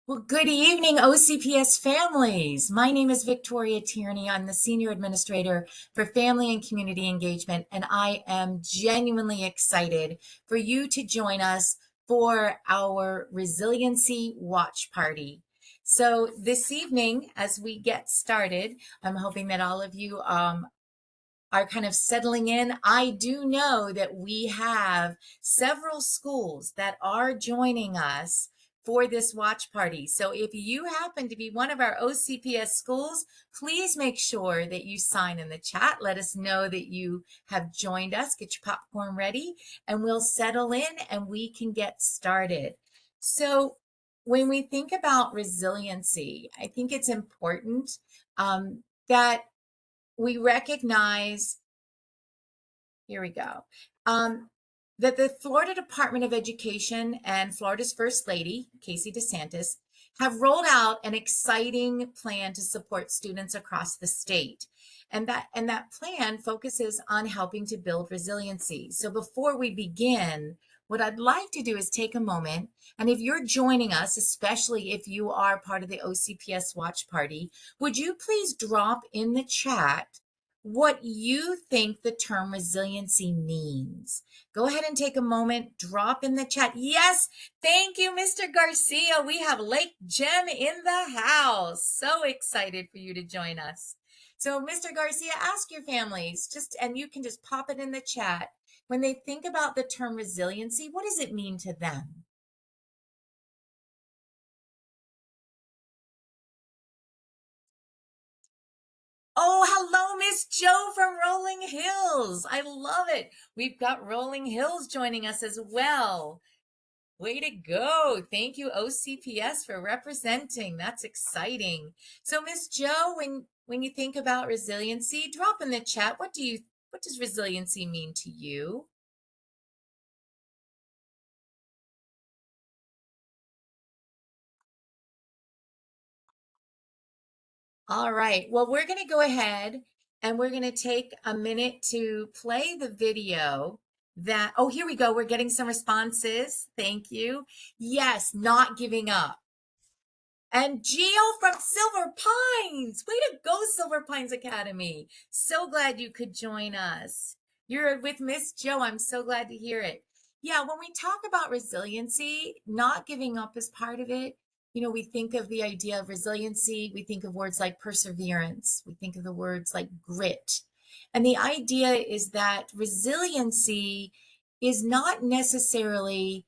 Well, good evening, OCPS families. My name is Victoria Tierney. I'm the Senior Administrator for Family and Community Engagement, and I am genuinely excited for you to join us for our Resiliency Watch Party. So this evening, as we get started, I'm hoping that all of you are kind of settling in. I do know that we have several schools that are joining us for this watch party. So if you happen to be one of our OCPS schools, please make sure that you sign in the chat. Let us know that you have joined us. Get your popcorn ready and we'll settle in and we can get started. So when we think about resiliency, I think it's important that we recognize, here we go, that the Florida Department of Education and Florida's First Lady, Casey DeSantis, have rolled out an exciting plan to support students across the state. And that plan focuses on helping to build resiliency. So before we begin, what I'd like to do is take a moment, and if you're joining us, especially if you are part of the OCPS Watch Party, would you please drop in the chat what you think the term resiliency means? Go ahead and take a moment, drop in the chat. Yes, thank you, Mr. Garcia. We have Lake Gem in the house. So excited for you to join us. So, Mr. Garcia, ask your families, and you can just pop it in the chat. When they think about the term resiliency, what does it mean to them? Oh, hello, Miss Joe from Rolling Hills. I love it. We've got Rolling Hills joining us as well. Way to go. Thank you, OCPS, for representing. That's exciting. So, Miss Joe, when you think about resiliency, drop in the chat. What does resiliency mean to you? All right. Well, we're going to go ahead and we're going to take a minute to play the video that, oh, here we go. We're getting some responses. Thank you. Yes, not giving up. And Gio from Silver Pines. Way to go, Silver Pines Academy. So glad you could join us. You're with Miss Joe. I'm so glad to hear it. Yeah, when we talk about resiliency, not giving up is part of it. You know, we think of the idea of resiliency, we think of words like perseverance, we think of the words like grit. And the idea is that resiliency is not necessarily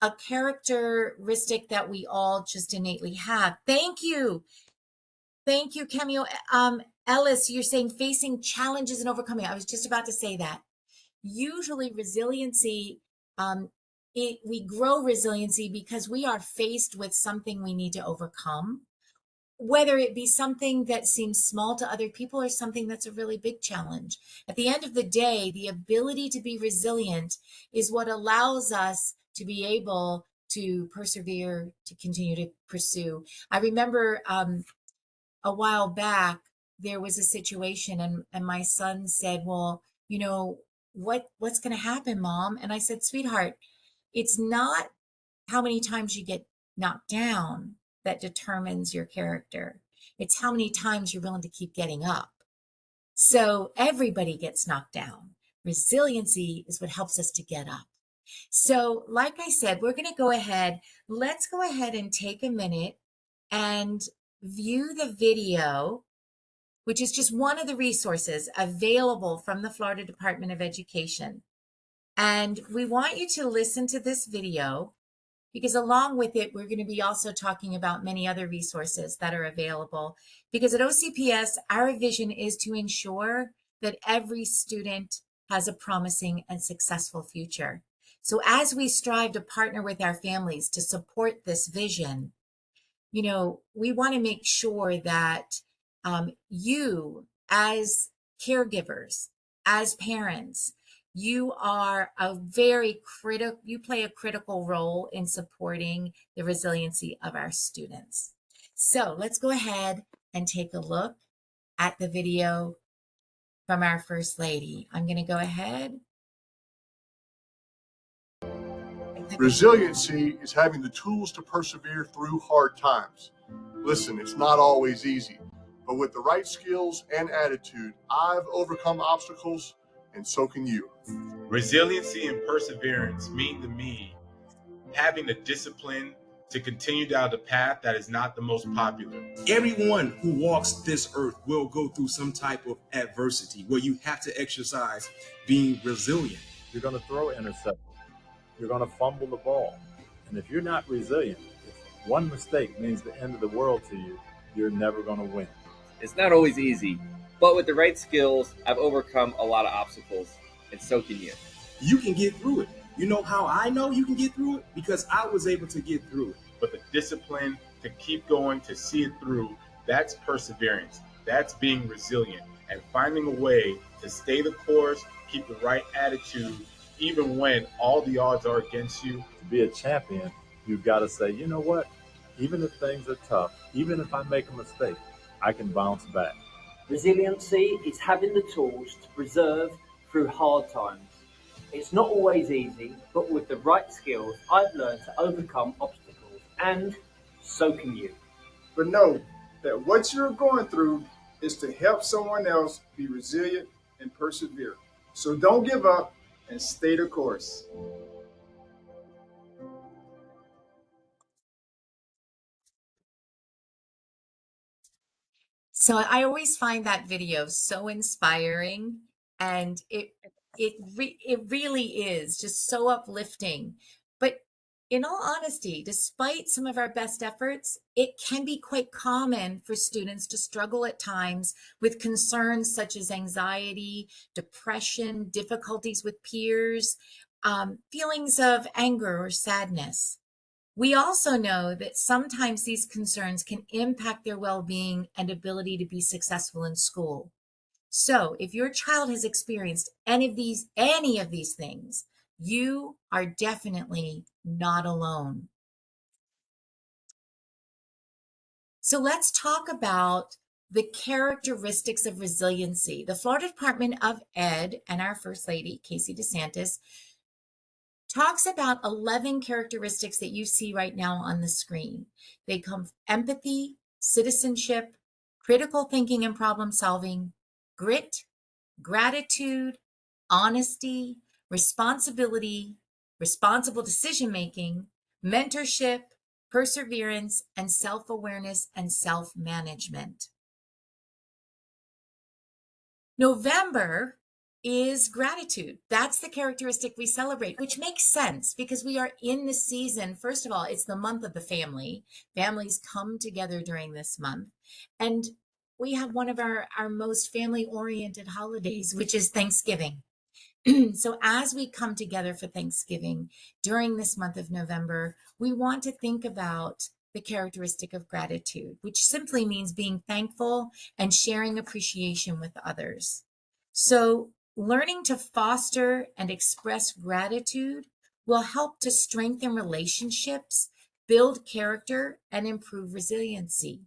a characteristic that we all just innately have. Thank you. Thank you, Cameo. Ellis, you're saying facing challenges and overcoming. I was just about to say that. Usually resiliency, we grow resiliency because we are faced with something we need to overcome, whether it be something that seems small to other people or something that's a really big challenge. At the end of the day, the ability to be resilient is what allows us to be able to persevere, to continue to pursue. I remember a while back, there was a situation and my son said, well, you know, what's going to happen, Mom? And I said, sweetheart, it's not how many times you get knocked down that determines your character. It's how many times you're willing to keep getting up. So everybody gets knocked down. Resiliency is what helps us to get up. So, like I said, we're going to go ahead. Let's go ahead and take a minute and view the video, which is just one of the resources available from the Florida Department of Education. And we want you to listen to this video because along with it, we're going to be also talking about many other resources that are available. Because at OCPS, our vision is to ensure that every student has a promising and successful future. So as we strive to partner with our families to support this vision, you know, we want to make sure that you as caregivers, as parents, you are you play a critical role in supporting the resiliency of our students. So let's go ahead and take a look at the video from our First Lady. I'm going to go ahead. Resiliency is having the tools to persevere through hard times. Listen, it's not always easy, but with the right skills and attitude, I've overcome obstacles, and so can you. Resiliency and perseverance mean to me having the discipline to continue down the path that is not the most popular. Everyone who walks this earth will go through some type of adversity where you have to exercise being resilient. You're going to throw interceptions. You're going to fumble the ball. And if you're not resilient, if one mistake means the end of the world to you, you're never going to win. It's not always easy, but with the right skills, I've overcome a lot of obstacles, and so can you. You can get through it. You know how I know you can get through it? Because I was able to get through it. But the discipline to keep going, to see it through, that's perseverance. That's being resilient and finding a way to stay the course, keep the right attitude, even when all the odds are against you. To be a champion, you've got to say, you know what? Even if things are tough, even if I make a mistake, I can bounce back. Resiliency is having the tools to preserve through hard times. It's not always easy, but with the right skills, I've learned to overcome obstacles, and so can you. But know that what you're going through is to help someone else be resilient and persevere. So don't give up and stay the course. So I always find that video so inspiring, and it really is just so uplifting. But in all honesty, despite some of our best efforts, it can be quite common for students to struggle at times with concerns such as anxiety, depression, difficulties with peers, feelings of anger or sadness. We also know that sometimes these concerns can impact their well-being and ability to be successful in school. So if your child has experienced any of these things, you are definitely not alone. So let's talk about the characteristics of resiliency. The Florida Department of Ed and our First Lady, Casey DeSantis, talks about 11 characteristics that you see right now on the screen. They come from empathy, citizenship, critical thinking and problem solving, grit, gratitude, honesty, responsibility, responsible decision making, mentorship, perseverance, and self-awareness and self-management. November is gratitude. That's the characteristic we celebrate, which makes sense because we are in the season. First of all, it's the month of the family. Families come together during this month. And we have one of our most family-oriented holidays, which is Thanksgiving. So as we come together for Thanksgiving during this month of November, we want to think about the characteristic of gratitude, which simply means being thankful and sharing appreciation with others. So learning to foster and express gratitude will help to strengthen relationships, build character, and improve resiliency.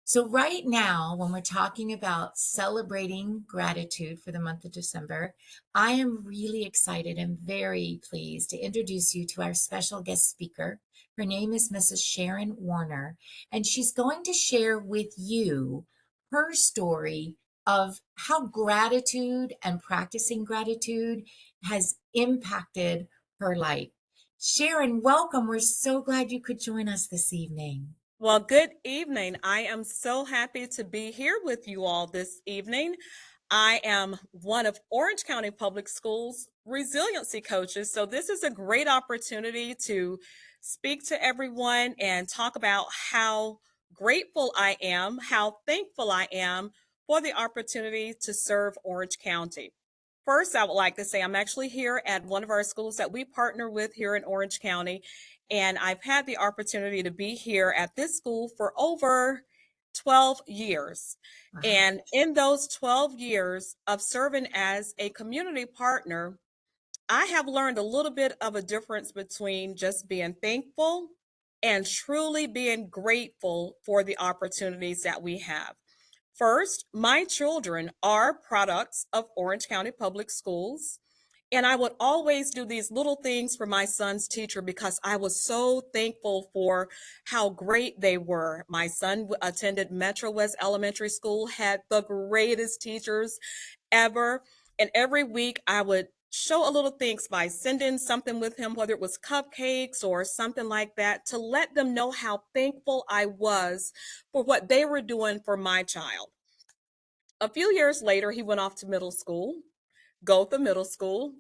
So right now, when we're talking about celebrating gratitude for the month of December, I am really excited and very pleased to introduce you to our special guest speaker. Her name is Mrs. Sharon Warner, and she's going to share with you her story of how gratitude and practicing gratitude has impacted her life. Sharon, welcome. We're so glad you could join us this evening. Well, good evening. I am so happy to be here with you all this evening. I am one of Orange County Public Schools resiliency coaches, so this is a great opportunity to speak to everyone and talk about how grateful I am, how thankful I am for the opportunity to serve Orange County. First, I would like to say I'm actually here at one of our schools that we partner with here in Orange County, and I've had the opportunity to be here at this school for over 12 years. Wow. And in those 12 years of serving as a community partner, I have learned a little bit of a difference between just being thankful and truly being grateful for the opportunities that we have. First, my children are products of Orange County Public Schools. And I would always do these little things for my son's teacher because I was so thankful for how great they were. My son attended Metro West Elementary School, had the greatest teachers ever. And every week I would show a little things by sending something with him, whether it was cupcakes or something like that, to let them know how thankful I was for what they were doing for my child. A few years later, he went off to middle school, Gotha Middle School.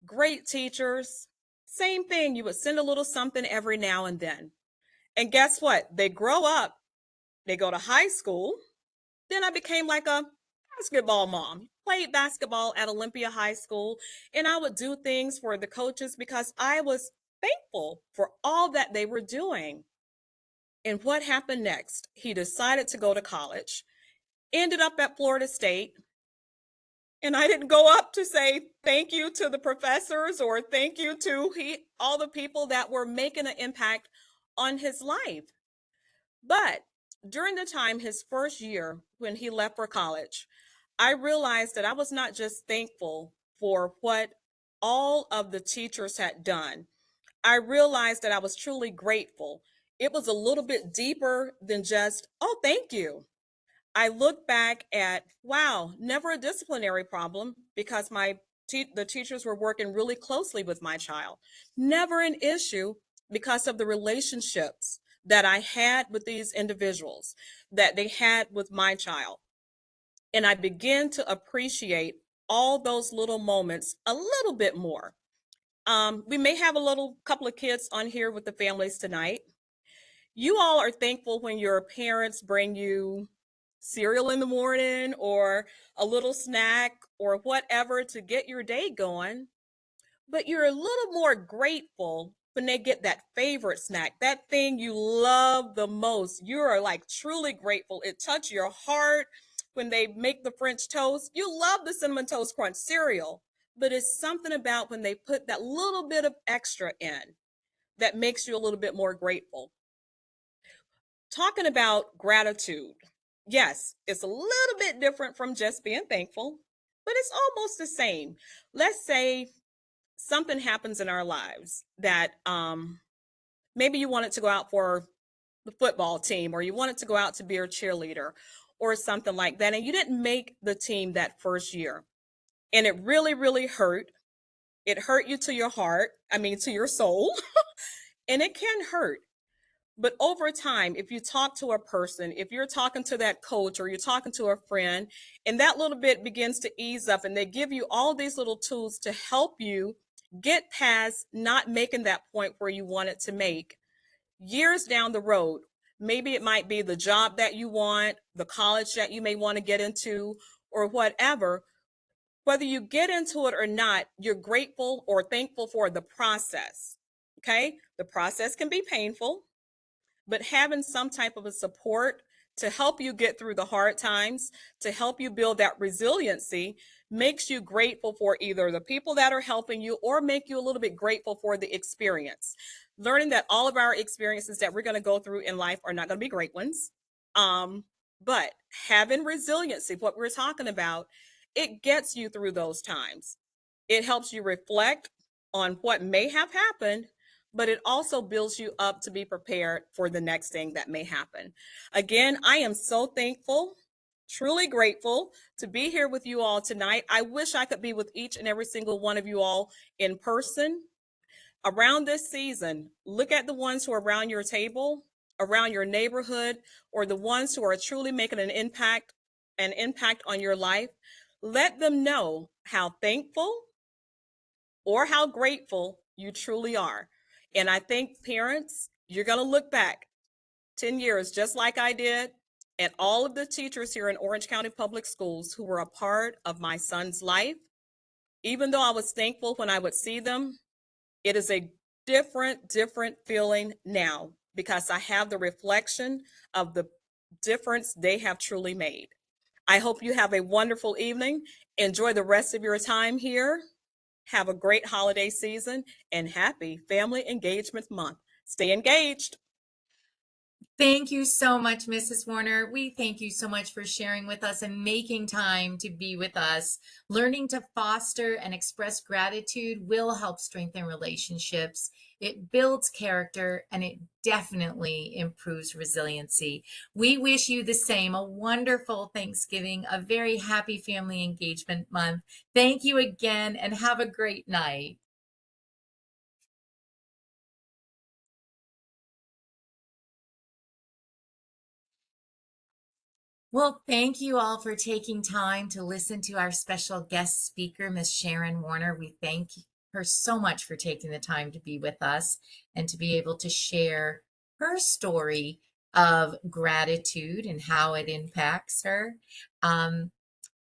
Great teachers. Same thing. You would send a little something every now and then. And guess what? They grow up, they go to high school. Then I became like a basketball mom. Played basketball at Olympia High School, and I would do things for the coaches because I was thankful for all that they were doing. And what happened next? He decided to go to college, ended up at Florida State, and I didn't go up to say thank you to the professors or thank you to all the people that were making an impact on his life. But during the time, his first year when he left for college, I realized that I was not just thankful for what all of the teachers had done. I realized that I was truly grateful. It was a little bit deeper than just, oh, thank you. I look back at, wow, never a disciplinary problem because the teachers were working really closely with my child. Never an issue because of the relationships that I had with these individuals, that they had with my child. And I began to appreciate all those little moments a little bit more. We may have a little couple of kids on here with the families tonight. You all are thankful when your parents bring you cereal in the morning or a little snack or whatever to get your day going. But you're a little more grateful when they get that favorite snack, that thing you love the most. You are like truly grateful. It touches your heart when they make the French toast. You love the Cinnamon Toast Crunch cereal, but it's something about when they put that little bit of extra in that makes you a little bit more grateful. Talking about gratitude, yes, it's a little bit different from just being thankful, but it's almost the same. Let's say something happens in our lives that maybe you wanted to go out for the football team or you wanted to go out to be a cheerleader or something like that, and you didn't make the team that first year. And it really, really hurt. It hurt you to your heart, to your soul, and it can hurt. But over time, if you talk to a person, if you're talking to that coach or you're talking to a friend, and that little bit begins to ease up and they give you all these little tools to help you get past not making that point where you wanted to make, years down the road, maybe it might be the job that you want, the college that you may want to get into, or whatever. Whether you get into it or not, you're grateful or thankful for the process. Okay? The process can be painful, but having some type of a support to help you get through the hard times, to help you build that resiliency, makes you grateful for either the people that are helping you or make you a little bit grateful for the experience. Learning that all of our experiences that we're going to go through in life are not going to be great ones. But having resiliency, what we're talking about, it gets you through those times. It helps you reflect on what may have happened, but it also builds you up to be prepared for the next thing that may happen. Again, I am so thankful, truly grateful to be here with you all tonight. I wish I could be with each and every single one of you all in person. Around this season, look at the ones who are around your table, around your neighborhood, or the ones who are truly making an impact on your life. Let them know how thankful or how grateful you truly are. And I think parents, you're going to look back 10 years, just like I did, at all of the teachers here in Orange County Public Schools who were a part of my son's life. Even though I was thankful when I would see them, it is a different feeling now because I have the reflection of the difference they have truly made. I hope you have a wonderful evening. Enjoy the rest of your time here. Have a great holiday season and happy Family Engagement Month. Stay engaged. Thank you so much, Mrs. Warner. We thank you so much for sharing with us and making time to be with us. Learning to foster and express gratitude will help strengthen relationships. It builds character and it definitely improves resiliency. We wish you the same, a wonderful Thanksgiving, a very happy family engagement month. Thank you again and have a great night. Well, thank you all for taking time to listen to our special guest speaker, Miss Sharon Warner. We thank her so much for taking the time to be with us and to be able to share her story of gratitude and how it impacts her. Um,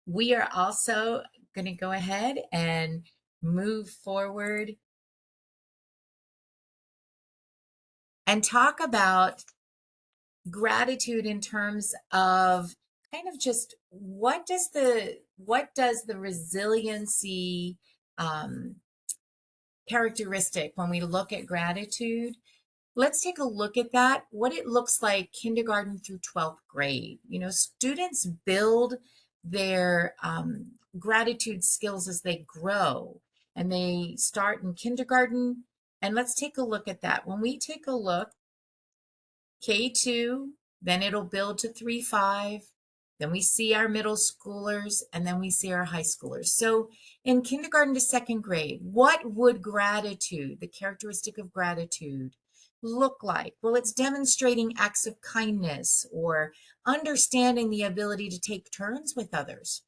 we are also going to go ahead and move forward and talk about gratitude in terms of kind of just what does the resiliency um, characteristic when we look at gratitude. Let's take a look at that, what it looks like kindergarten through 12th grade. Students build their gratitude skills as they grow, and they start in kindergarten. And let's take a look at that. When we take a look, K2, then it'll build to 3-5. Then we see our middle schoolers, and then we see our high schoolers. So in kindergarten to second grade, what would gratitude, the characteristic of gratitude, look like? Well, it's demonstrating acts of kindness or understanding the ability to take turns with others.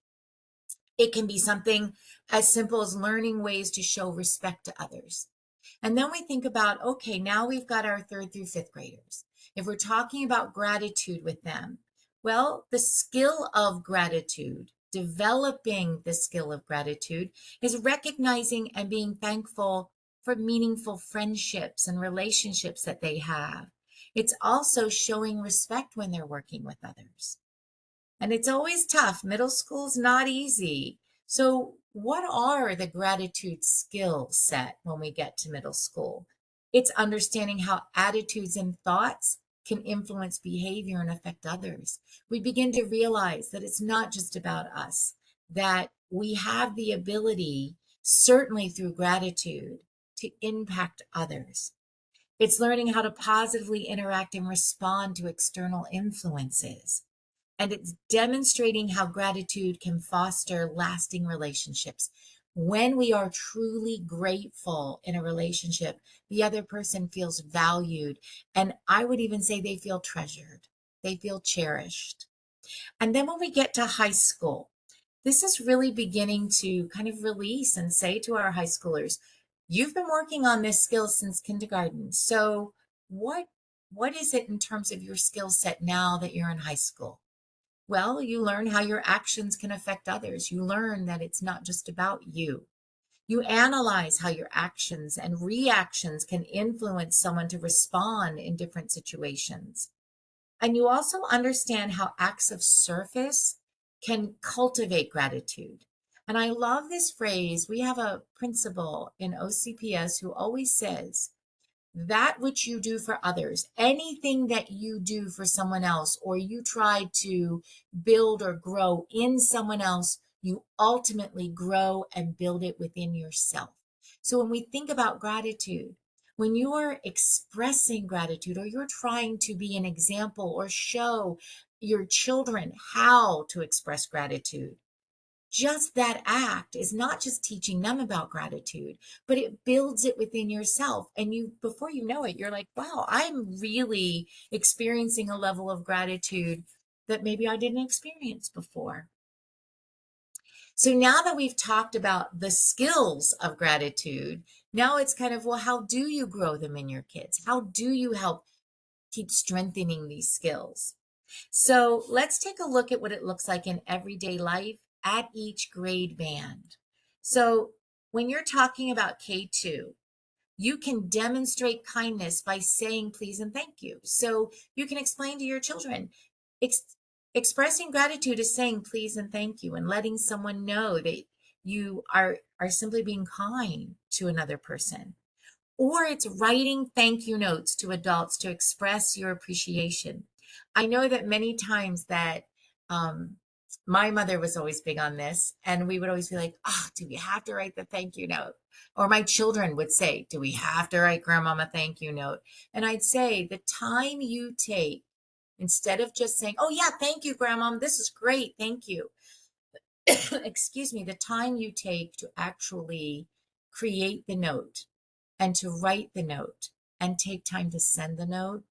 It can be something as simple as learning ways to show respect to others. And then we think about, okay, now we've got our third through fifth graders. If we're talking about gratitude with them, well, the skill of gratitude, developing the skill of gratitude, is recognizing and being thankful for meaningful friendships and relationships that they have. It's also showing respect when they're working with others. And it's always tough. Middle school's not easy. So, what are the gratitude skill set when we get to middle school? It's understanding how attitudes and thoughts can influence behavior and affect others. We begin to realize that it's not just about us, that we have the ability, certainly through gratitude, to impact others. It's learning how to positively interact and respond to external influences. And it's demonstrating how gratitude can foster lasting relationships. When we are truly grateful in a relationship, the other person feels valued. And I would even say they feel treasured, they feel cherished. And then when we get to high school, this is really beginning to kind of release and say to our high schoolers, you've been working on this skill since kindergarten. So what is it in terms of your skill set now that you're in high school? Well, you learn how your actions can affect others. You learn that it's not just about you. You analyze how your actions and reactions can influence someone to respond in different situations. And you also understand how acts of service can cultivate gratitude. And I love this phrase. We have a principal in OCPS who always says, that which you do for others, anything that you do for someone else, or you try to build or grow in someone else, you ultimately grow and build it within yourself. So when we think about gratitude, when you're expressing gratitude or you're trying to be an example or show your children how to express gratitude, just that act is not just teaching them about gratitude, but it builds it within yourself. And you, before you know it, you're like, wow, I'm really experiencing a level of gratitude that maybe I didn't experience before. So now that we've talked about the skills of gratitude, now it's kind of, well, how do you grow them in your kids? How do you help keep strengthening these skills? So let's take a look at what it looks like in everyday life at each grade band. So when you're talking about K2, you can demonstrate kindness by saying please and thank you. So you can explain to your children, expressing gratitude is saying please and thank you and letting someone know that you are simply being kind to another person. or it's writing thank you notes to adults to express your appreciation. I know that many times that um, my mother was always big on this, and we would always be like, oh, do we have to write the thank you note? Or my children would say, do we have to write grandmama a thank you note? And I'd say the time you take, instead of just saying, oh yeah, thank you, grandma, this is great, thank you. Excuse me, the time you take to actually create the note and to write the note and take time to send the note,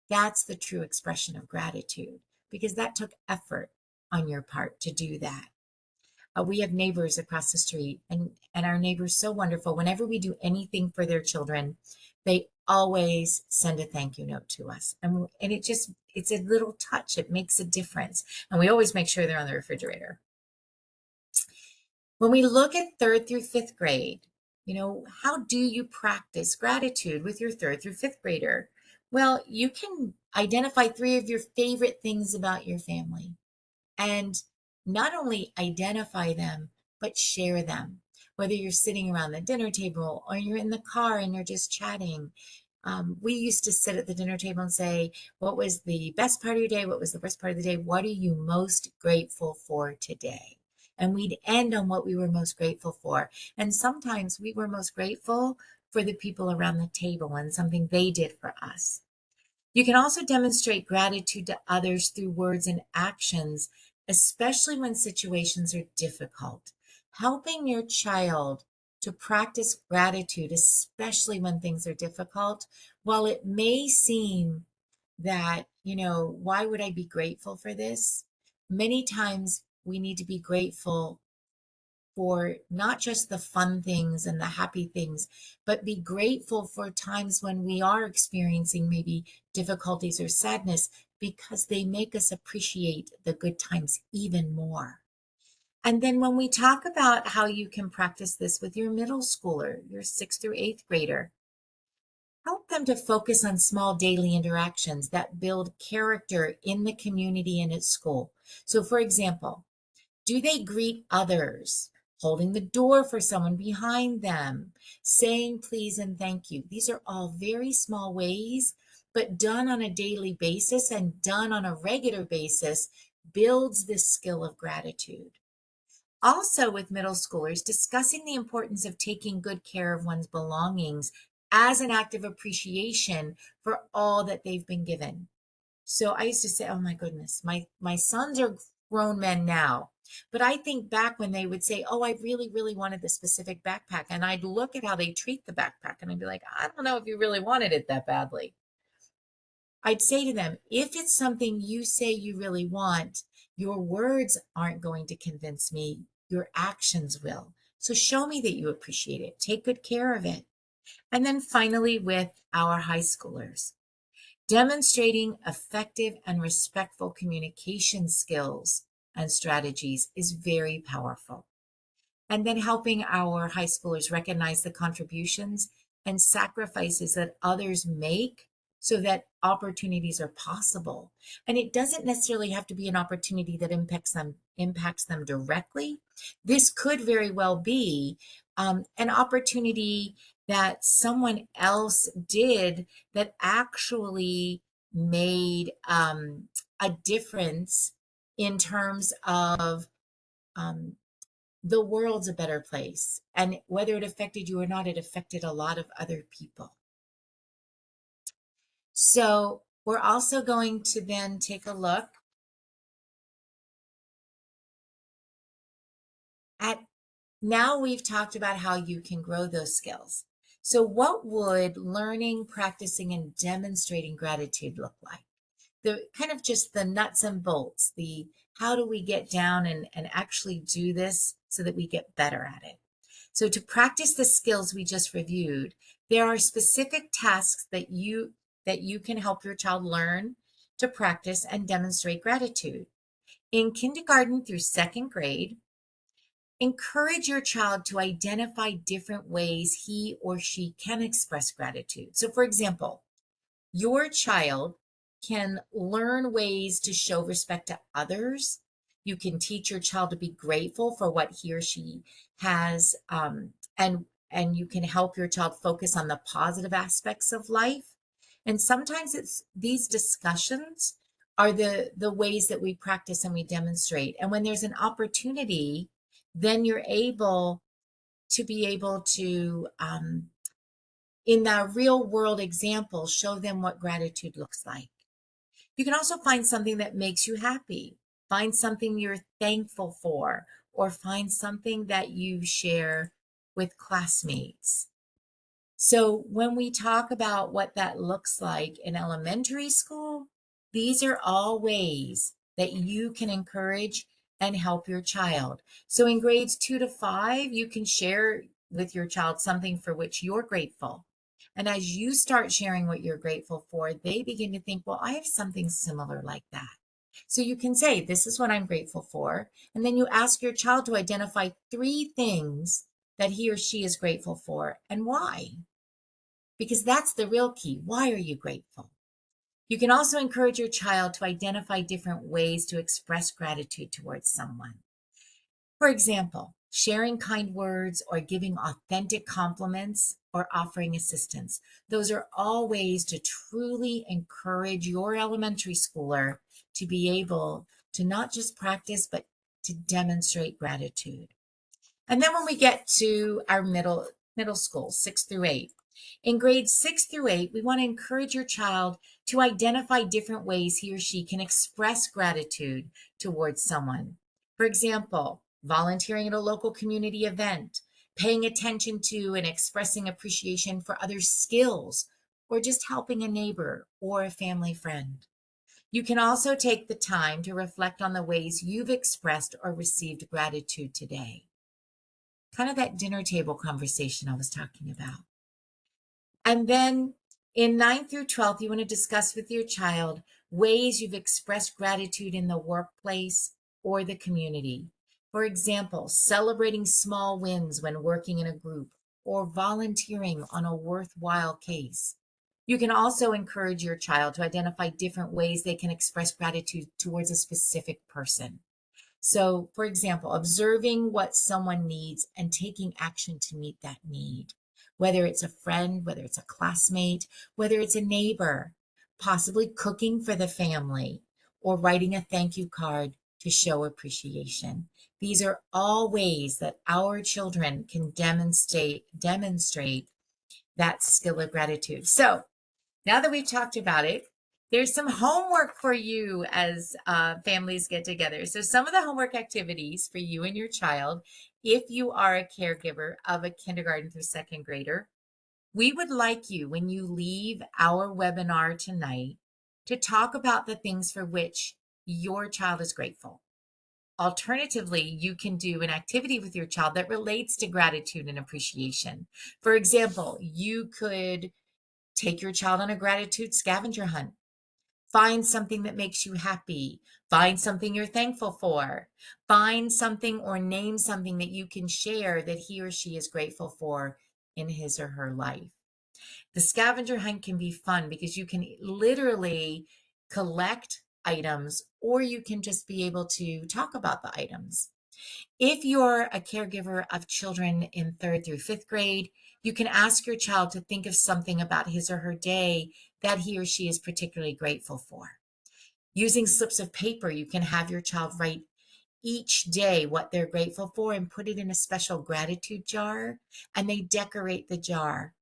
that's the true expression of gratitude, because that took effort on your part to do that. We have neighbors across the street, and our neighbors so wonderful. Whenever we do anything for their children, they always send a thank you note to us, and it's a little touch. It makes a difference, and we always make sure they're on the refrigerator. When we look at third through fifth grade, how do you practice gratitude with your third through fifth grader? Well, you can identify 3 of your favorite things about your family and not only identify them, but share them. Whether you're sitting around the dinner table or you're in the car and you're just chatting. We used to sit at the dinner table and say, what was the best part of your day? What was the worst part of the day? What are you most grateful for today? And we'd end on what we were most grateful for. And sometimes we were most grateful for the people around the table and something they did for us. You can also demonstrate gratitude to others through words and actions, especially when situations are difficult. Helping your child to practice gratitude, especially when things are difficult, while it may seem that, why would I be grateful for this? Many times we need to be grateful for not just the fun things and the happy things, but be grateful for times when we are experiencing maybe difficulties or sadness, because they make us appreciate the good times even more. And then when we talk about how you can practice this with your middle schooler, your 6th through 8th grader, help them to focus on small daily interactions that build character in the community and at school. So for example, do they greet others, holding the door for someone behind them, saying please and thank you? These are all very small ways, but done on a daily basis and done on a regular basis builds this skill of gratitude. Also, with middle schoolers, discussing the importance of taking good care of one's belongings as an act of appreciation for all that they've been given. So I used to say, oh my goodness, my sons are grown men now. But I think back when they would say, oh, I really, really wanted the specific backpack. And I'd look at how they treat the backpack and I'd be like, I don't know if you really wanted it that badly. I'd say to them, if it's something you say you really want, your words aren't going to convince me, your actions will. So show me that you appreciate it. Take good care of it. And then finally, with our high schoolers, demonstrating effective and respectful communication skills and strategies is very powerful. And then helping our high schoolers recognize the contributions and sacrifices that others make so that opportunities are possible. And it doesn't necessarily have to be an opportunity that impacts them directly. This could very well be an opportunity that someone else did that actually made a difference in terms of the world's a better place. And whether it affected you or not, it affected a lot of other people. So we're also going to then take a look at, now we've talked about how you can grow those skills. So what would learning, practicing, and demonstrating gratitude look like? The kind of just the nuts and bolts, the how do we get down and actually do this so that we get better at it? So to practice the skills we just reviewed, there are specific tasks that you can help your child learn to practice and demonstrate gratitude. In kindergarten through 2nd grade, encourage your child to identify different ways he or she can express gratitude. So for example, your child can learn ways to show respect to others. You can teach your child to be grateful for what he or she has, and and you can help your child focus on the positive aspects of life. And sometimes it's these discussions are the ways that we practice and we demonstrate. And when there's an opportunity, then you're able to be able to in the real world example, show them what gratitude looks like. You can also find something that makes you happy, find something you're thankful for, or find something that you share with classmates. So when we talk about what that looks like in elementary school, these are all ways that you can encourage and help your child. So in grades 2 to 5, you can share with your child something for which you're grateful. And as you start sharing what you're grateful for, they begin to think, well, I have something similar like that. So you can say, this is what I'm grateful for. And then you ask your child to identify 3 things that he or she is grateful for and why. Because that's the real key. Why are you grateful? You can also encourage your child to identify different ways to express gratitude towards someone. For example, sharing kind words or giving authentic compliments or offering assistance. Those are all ways to truly encourage your elementary schooler to be able to not just practice, but to demonstrate gratitude. And then when we get to our middle school, 6 through 8, in grades 6 through 8, we want to encourage your child to identify different ways he or she can express gratitude towards someone. For example, volunteering at a local community event, paying attention to and expressing appreciation for others' skills, or just helping a neighbor or a family friend. You can also take the time to reflect on the ways you've expressed or received gratitude today. Kind of that dinner table conversation I was talking about. And then in 9th through 12th, you want to discuss with your child ways you've expressed gratitude in the workplace or the community. For example, celebrating small wins when working in a group or volunteering on a worthwhile case. You can also encourage your child to identify different ways they can express gratitude towards a specific person. So, for example, observing what someone needs and taking action to meet that need, whether it's a friend, whether it's a classmate, whether it's a neighbor, possibly cooking for the family, or writing a thank you card to show appreciation. These are all ways that our children can demonstrate that skill of gratitude. So, now that we've talked about it, there's some homework for you as families get together. So some of the homework activities for you and your child, if you are a caregiver of a kindergarten through 2nd grader, we would like you, when you leave our webinar tonight, to talk about the things for which your child is grateful. Alternatively, you can do an activity with your child that relates to gratitude and appreciation. For example, you could take your child on a gratitude scavenger hunt. Find something that makes you happy. Find something you're thankful for. Find something or name something that you can share that he or she is grateful for in his or her life. The scavenger hunt can be fun because you can literally collect items, or you can just be able to talk about the items. If you're a caregiver of children in 3rd through 5th grade, you can ask your child to think of something about his or her day that he or she is particularly grateful for. Using slips of paper, you can have your child write each day what they're grateful for and put it in a special gratitude jar, and they decorate the jar.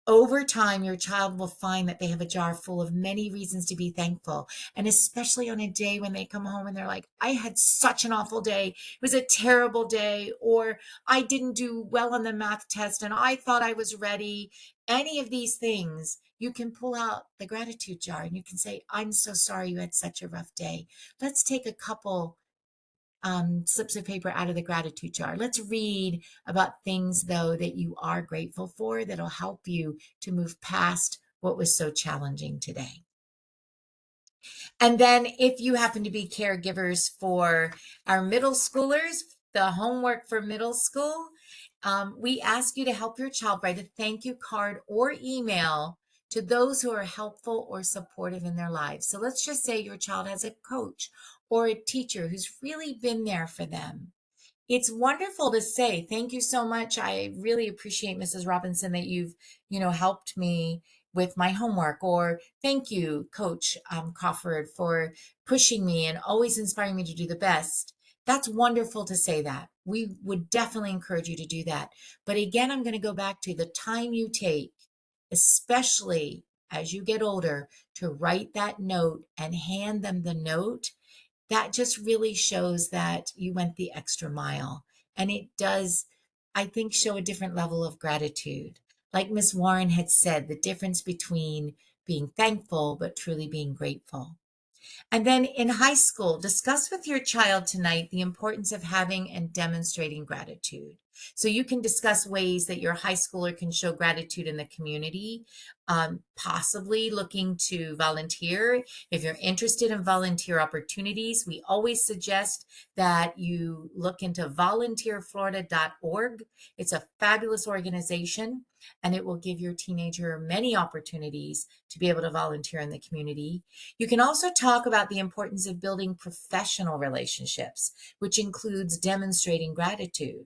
Over time, your child will find that they have a jar full of many reasons to be thankful. And especially on a day when they come home and they're like, I had such an awful day. It was a terrible day. Or I didn't do well on the math test and I thought I was ready. Any of these things, you can pull out the gratitude jar and you can say, I'm so sorry you had such a rough day. Let's take a couple slips of paper out of the gratitude jar. Let's read about things, though, that you are grateful for that'll help you to move past what was so challenging today. And then if you happen to be caregivers for our middle schoolers, the homework for middle school, we ask you to help your child write a thank you card or email to those who are helpful or supportive in their lives. So let's just say your child has a coach or a teacher who's really been there for them It's wonderful to say. Thank you so much. I really appreciate, Mrs. Robinson, that you've, helped me with my homework. Or thank you, Coach Crawford, for pushing me and always inspiring me to do the best. That's wonderful to say that. We would definitely encourage you to do that. But again, I'm going to go back to the time you take, especially as you get older, to write that note and hand them the note. That just really shows that you went the extra mile. And it does, I think, show a different level of gratitude. Like Miss Warren had said, the difference between being thankful but truly being grateful. And then in high school, discuss with your child tonight the importance of having and demonstrating gratitude. So you can discuss ways that your high schooler can show gratitude in the community, possibly looking to volunteer. If you're interested in volunteer opportunities, we always suggest that you look into volunteerflorida.org. It's a fabulous organization, and it will give your teenager many opportunities to be able to volunteer in the community. You can also talk about the importance of building professional relationships, which includes demonstrating gratitude.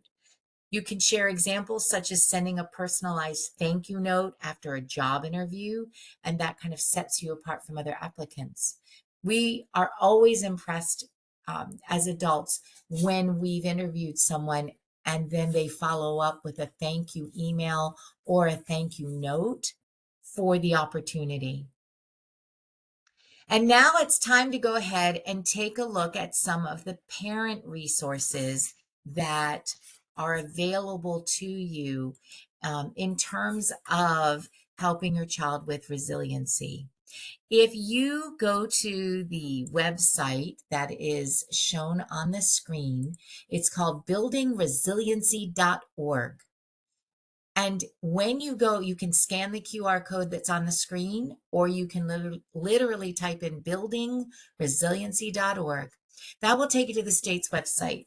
You can share examples such as sending a personalized thank you note after a job interview, and that kind of sets you apart from other applicants. We are always impressed as adults when we've interviewed someone and then they follow up with a thank you email or a thank you note for the opportunity. And now it's time to go ahead and take a look at some of the parent resources that are available to you in terms of helping your child with resiliency. If you go to the website that is shown on the screen, it's called buildingresiliency.org. And when you go, you can scan the QR code that's on the screen, or you can literally type in buildingresiliency.org. That will take you to the state's website.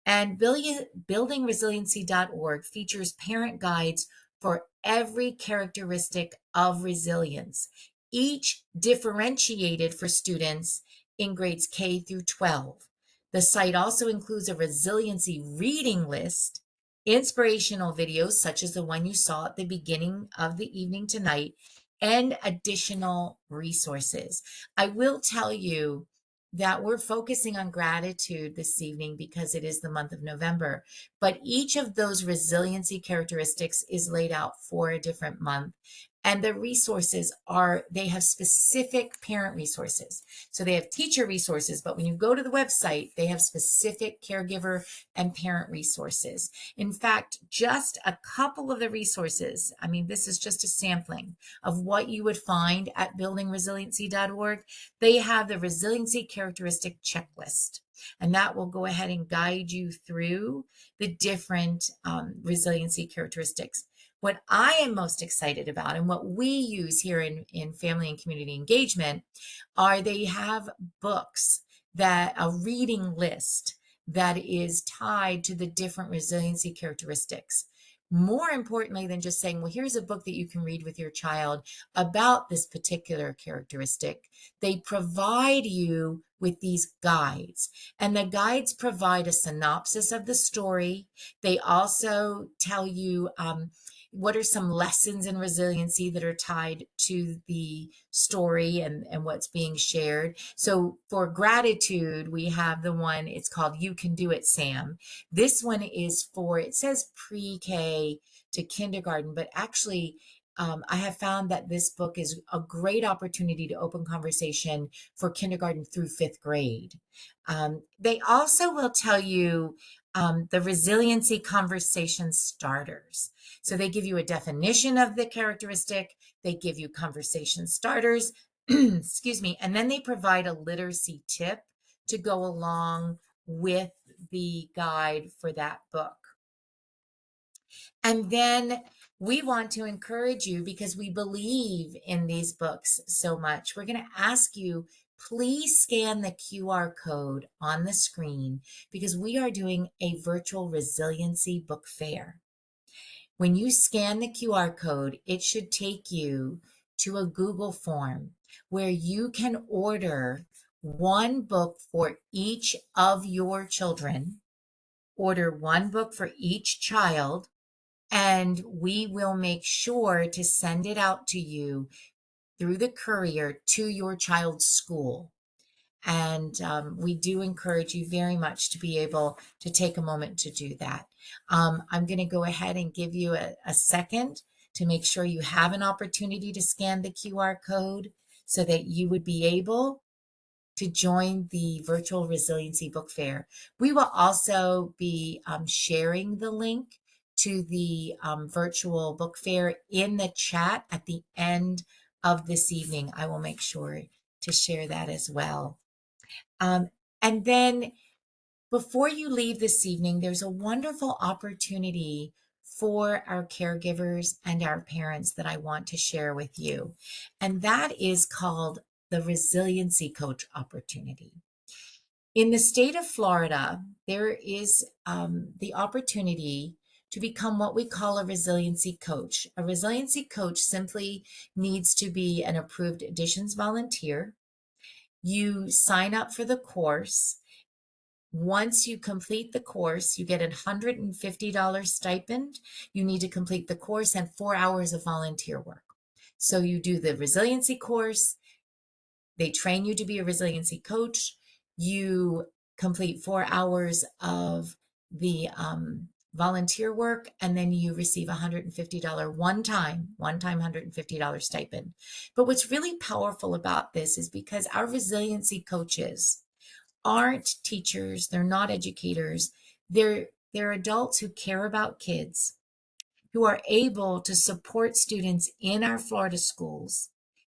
And buildingresiliency.org features parent guides for every characteristic of resilience, each differentiated for students in grades K through 12. The site also includes a resiliency reading list, inspirational videos such as the one you saw at the beginning of the evening tonight, and additional resources. I will tell you that we're focusing on gratitude this evening because it is the month of November, but each of those resiliency characteristics is laid out for a different month. And the resources they have specific parent resources. So they have teacher resources, but when you go to the website, they have specific caregiver and parent resources. In fact, just a couple of the resources, I mean, this is just a sampling of what you would find at buildingresiliency.org. They have the resiliency characteristic checklist, and that will go ahead and guide you through the different resiliency characteristics. What I am most excited about and what we use here in family and community engagement are they have books, that a reading list that is tied to the different resiliency characteristics. More importantly than just saying, well, here's a book that you can read with your child about this particular characteristic, they provide you with these guides. And the guides provide a synopsis of the story. They also tell you what are some lessons in resiliency that are tied to the story and what's being shared. So for gratitude, we have the one, it's called You Can Do It, Sam. This one is for, it says pre-K to kindergarten, but actually I have found that this book is a great opportunity to open conversation for kindergarten through fifth grade. They also will tell you the resiliency conversation starters. So they give you a definition of the characteristic, they give you conversation starters, excuse me, and then they provide a literacy tip to go along with the guide for that book. And then we want to encourage you, because we believe in these books so much, we're going to ask you, please scan the QR code on the screen, because we are doing a virtual resiliency book fair. When you scan the QR code, it should take you to a Google form where you can order one book for each of your children. order one book for each child, and we will make sure to send it out to you through the courier to your child's school. And we do encourage you very much to be able to take a moment to do that. I'm going to go ahead and give you a second to make sure you have an opportunity to scan the QR code so that you would be able to join the virtual resiliency book fair. We will also be sharing the link to the virtual book fair in the chat at the end of this evening. I will make sure to share that as well. And then before you leave this evening, there's a wonderful opportunity for our caregivers and our parents that I want to share with you. And that is called the Resiliency Coach opportunity. In the state of Florida, there is the opportunity to become what we call a resiliency coach. A resiliency coach simply needs to be an approved additions volunteer. You sign up for the course. Once you complete the course, you get a $150 stipend. You need to complete the course and 4 hours of volunteer work. So you do the resiliency course. They train you to be a resiliency coach. You complete 4 hours of the volunteer work, and then you receive a $150 one-time $150 stipend. But what's really powerful about this is because our resiliency coaches aren't teachers, they're not educators, they're adults who care about kids, who are able to support students in our Florida schools.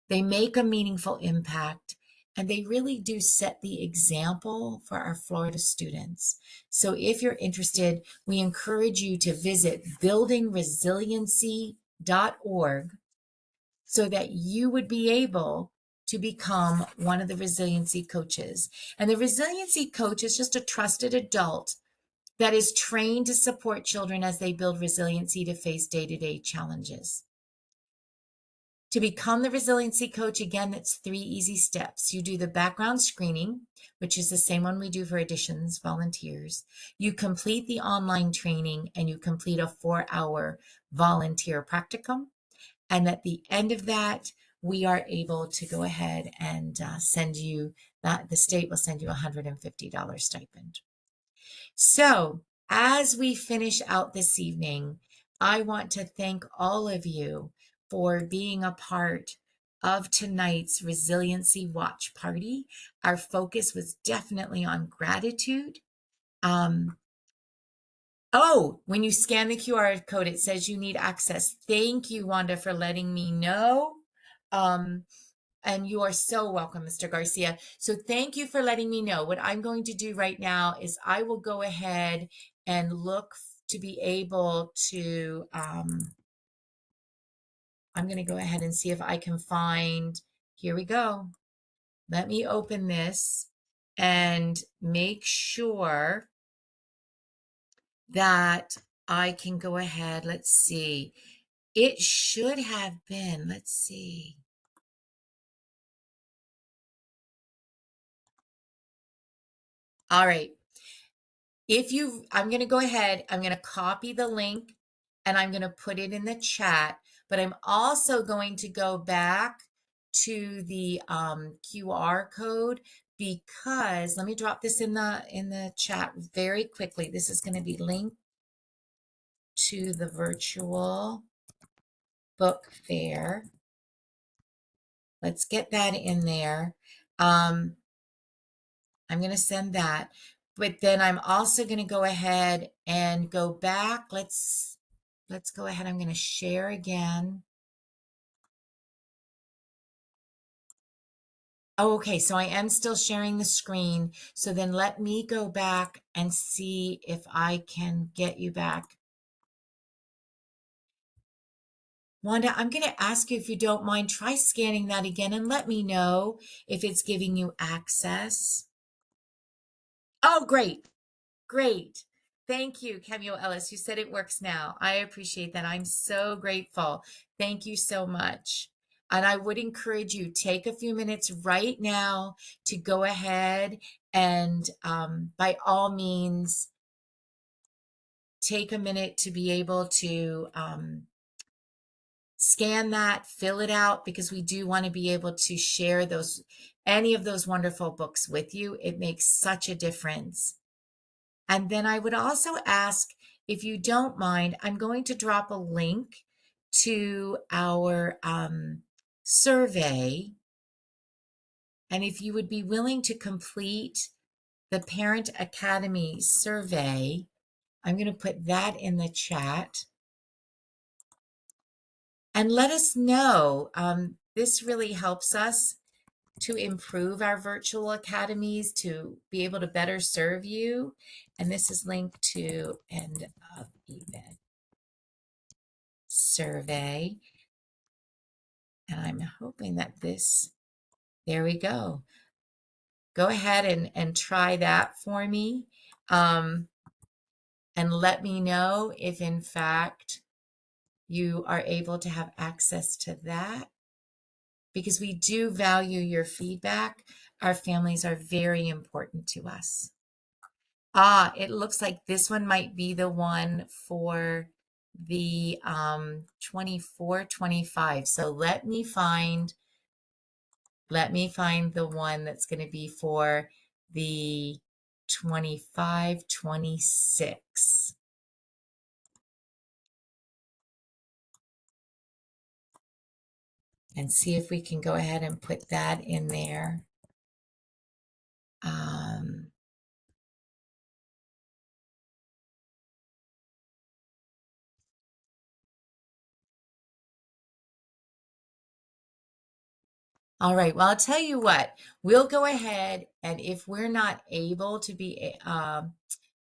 They make a meaningful impact, and they really do set the example for our Florida students. So if you're interested, we encourage you to visit buildingresiliency.org so that you would be able to become one of the resiliency coaches. And the resiliency coach is just a trusted adult that is trained to support children as they build resiliency to face day-to-day challenges. To become the resiliency coach, again, it's 3 easy steps. You do the background screening, which is the same one we do for additions volunteers. You complete the online training, and you complete a 4-hour volunteer practicum. And at the end of that, we are able to go ahead and send you that. The state will send you a $150 stipend. So as we finish out this evening, I want to thank all of you for being a part of tonight's Resiliency Watch Party. Our focus was definitely on gratitude. Oh, when you scan the QR code, it says you need access. Thank you, Wanda, for letting me know. And you are so welcome, Mr. Garcia. So thank you for letting me know. What I'm going to do right now is I will go ahead and look to be able to, I'm going to go ahead and see if I can find, here we go. Let me open this and make sure that I can go ahead. Let's see. It should have been, let's see. All right. I'm going to go ahead, I'm going to copy the link and I'm going to put it in the chat, but I'm also going to go back to the QR code because let me drop this in the chat very quickly. This is going to be linked to the virtual book fair. Let's get that in there. I'm going to send that, but then I'm also going to go ahead and go back. Let's go ahead. I'm going to share again. Oh, okay. So I am still sharing the screen. So then let me go back and see if I can get you back. Wanda, I'm going to ask you if you don't mind, try scanning that again and let me know if it's giving you access. Oh, great. Great. Thank you, Camille Ellis. You said it works now. I appreciate that. I'm so grateful. Thank you so much. And I would encourage you, take a few minutes right now to go ahead and by all means, take a minute to be able to scan that, fill it out, because we do want to be able to share any of those wonderful books with you. It makes such a difference. And then I would also ask, if you don't mind, I'm going to drop a link to our survey. And if you would be willing to complete the Parent Academy survey, I'm going to put that in the chat. And let us know. This really helps us to improve our virtual academies, to be able to better serve you. And this is linked to end of event survey. And I'm hoping that there we go. Go ahead and try that for me. And let me know if in fact you are able to have access to that, because we do value your feedback. Our families are very important to us. It looks like this one might be the one for the 24-25. So let me find the one that's going to be for the 25-26. And see if we can go ahead and put that in there. All right, well, I'll tell you what, we'll go ahead, and if we're not able to be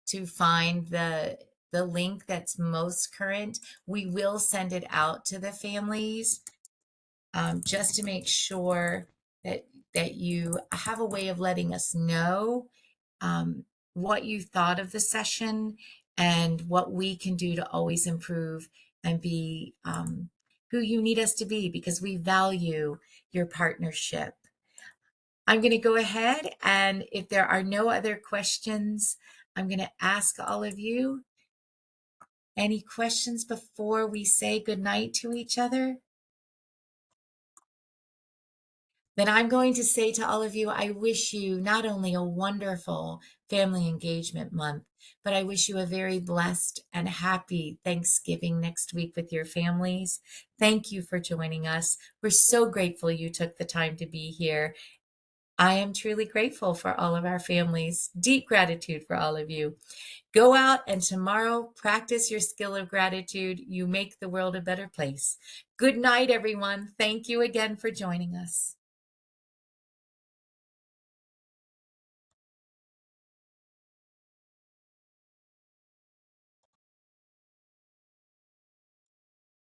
to find the link that's most current, we will send it out to the families, just to make sure that you have a way of letting us know what you thought of the session and what we can do to always improve and be who you need us to be, because we value your partnership. I'm going to go ahead, and if there are no other questions, I'm going to ask all of you, any questions before we say goodnight to each other? Then I'm going to say to all of you, I wish you not only a wonderful Family Engagement Month, but I wish you a very blessed and happy Thanksgiving next week with your families. Thank you for joining us. We're so grateful you took the time to be here. I am truly grateful for all of our families. Deep gratitude for all of you. Go out and tomorrow practice your skill of gratitude. You make the world a better place. Good night, everyone. Thank you again for joining us.